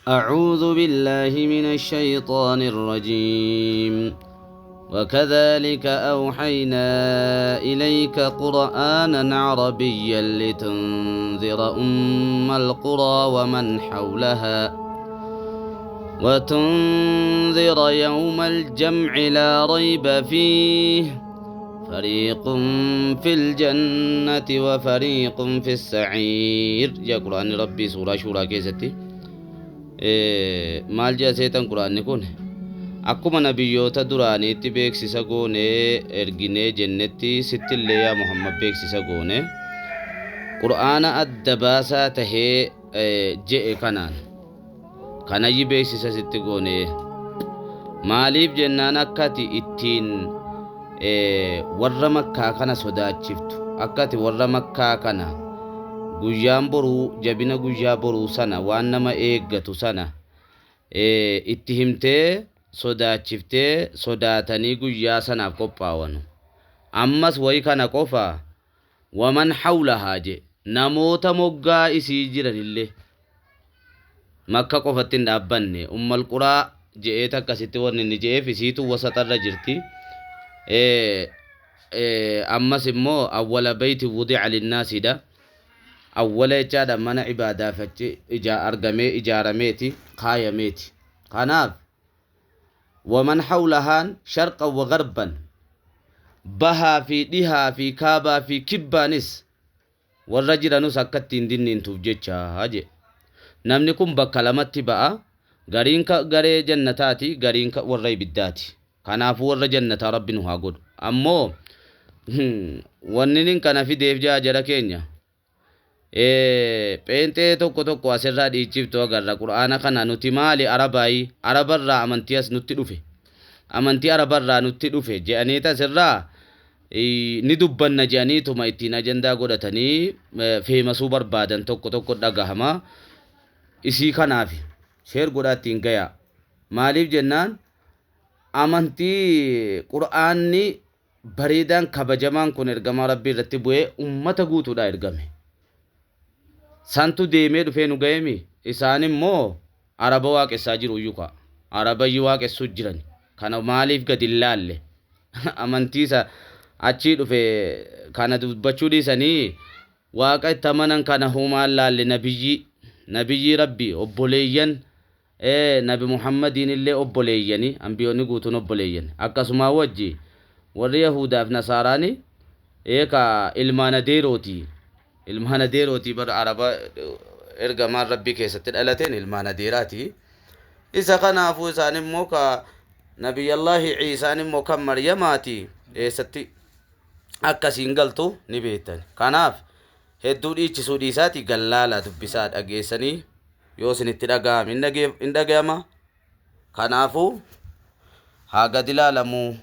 أعوذ بالله من الشيطان الرجيم وكذلك أوحينا إليك قرآنا عربيا لتنذر أم القرى ومن حولها وتنذر يوم الجمع لا ريب فيه فريق في الجنة وفريق في السعير. يا قرآن ربي سورة شورى كيستي maal jaa seetan quraanni kun akkuma nabiyyoota duraaniitti beeksisa goonee erginee jennetti sittillee yaa Muhammad beeksisa goone qur'aana adda baasaa tahee je'e kanaan kanayyi beeksisa sitti goone maaliif jennaan akkati ittiin warra makkaa kana sodaachiftu akkati warra makkaa kana guyyaan boruu jabina guyyaa boruu sana waan nama eeggatu sana itti himtee sodaachiftee sodaatanii guyyaa sanaaf qophaa'anu. Ammas wayi kana qofa waman hawlahaa je namoota moggaa isii jiranillee makka qofatti hin dhaabbanne ummal quraa je'ee takkasitti wanni inni je'eef isiitu wasaxarra jirti. Ammas immoo awwala bayti wudi'a linnaasidha. awwala jechaadha mana ibaadaa fachi argamee ijaarameeti kaayameeti. Kanaaf waman hawlahaan sharqan wa garban bahaa fi dhihaa fi kaabaa fi kibbaanis warra jiranus akka ittiin dinniintuuf jecha je namni kun bakka lamatti ba'a. Gariin ka garee jannataati, gariin ka warra ibiddaati. Kanaafuu warra jannataa rabbi nu haa godhu. Ammoo wanni nin kana fideef jara keenya pheenxee tokko asirraa dhiichiftu agarra. Qur'aana kana nuti maali arabarraa amantii as nutti dhufe amantii arabarraa nutti dhufe je'aniita asirraa ni dubbanna je'aniituma ittiin ajandaa godhatanii feemasuu barbaadan tokko dhagahama. Isii kanaaf sheer godhaa ittiin gayaa. Maaliif jennaan amantii qur'aanni bareedaan kabajamaan kun ergamaa rabbii irratti bu'ee ummata guutuudha ergame. Santu deemee dhufee nu ga'eemi. Isaan immoo araba waaqessaa jiru iyyuu ka arabayyi waaqessuu jiran kana maaliif gadi hin laalle amantiisa achii dhufe kana dubbachuu dhiisanii waaqa itti amanan kana humaan laalle nabiyyi rabbi obboleeyyan nabi Muhammadiin illee obboleeyyani ambiyoonni guutuun obboleeyyan akkasuma wajji warri Yahudaaf Nasaaraani ka ilmaan adeerooti bar araba ergamaan rabbii keessatti dhalateen ilmaan adeeraati. Isa kanaafuu isaan immoo ka nabiyyallaahi Ciisaan immoo kan Maryamaati eessatti akkasiin galtu ni beektan. Kanaaf hedduu dhiichisuu dhiisaati gallaala dubbisaa dhageessanii yoo isinitti dhaga'ame hin dhaga'ama. Kanaafuu haa gad ilaalamuu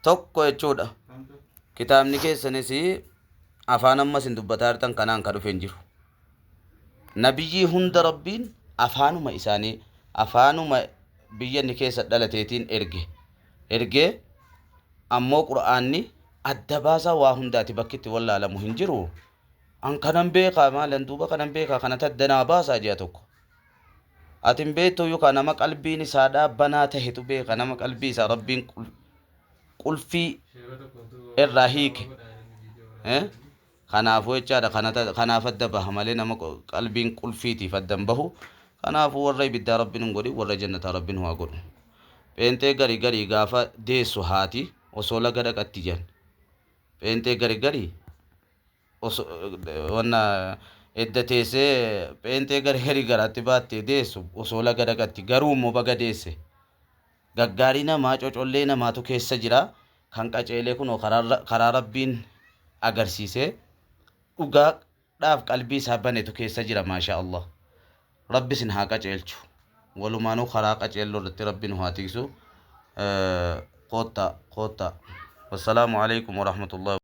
tokko jechuudha. Kitaabni keessanis afaan ammas hin dubbataa jirtan kanaan ka dhufe hin jiru. Nabiyyii hunda rabbiin afaanuma isaanii afaanuma biyyanni keessa dhalateetiin ergee ammoo qur'aanni adda baasaa waa hundaati bakkitti wallaalamu hin jiru. An kanan beekaa maalan duuba kanan beekaa kana taddanaa baasaa ji'a tokko. Atin beektu yookaan nama qalbiin isaa dhaabbanaa tahetu beeka nama qalbii isaa rabbiin qulfii irraa hiike. Kanaafuu jechaadha kanaaf adda baha malee nama qalbiin qulfiitiif addan bahu. Kanaafuu warra ibiddaa rabbiin hin godhin warra jannataa rabbiin haa godhu. Pheenxee garii gaafa deessu haati osoo laga dhaqatti jiran pheenxee garii wanna edda teessee pheenxee garii garaatti baattee deessu osoo laga dhaqatti garuu immoo baga deesse gaggaarii namaa cocollee namaatu keessa jira kan qaceelee kunoo karaa rabbiin agarsiisee dhugaadhaaf qalbii isaa banetu keessa jira. Maasha Allah rabbi sin haa qaceelchu walumaanuu karaa qaceelloo irratti rabbiin haa tiksu. Qoota wassalaamu alaikum warahmatullahi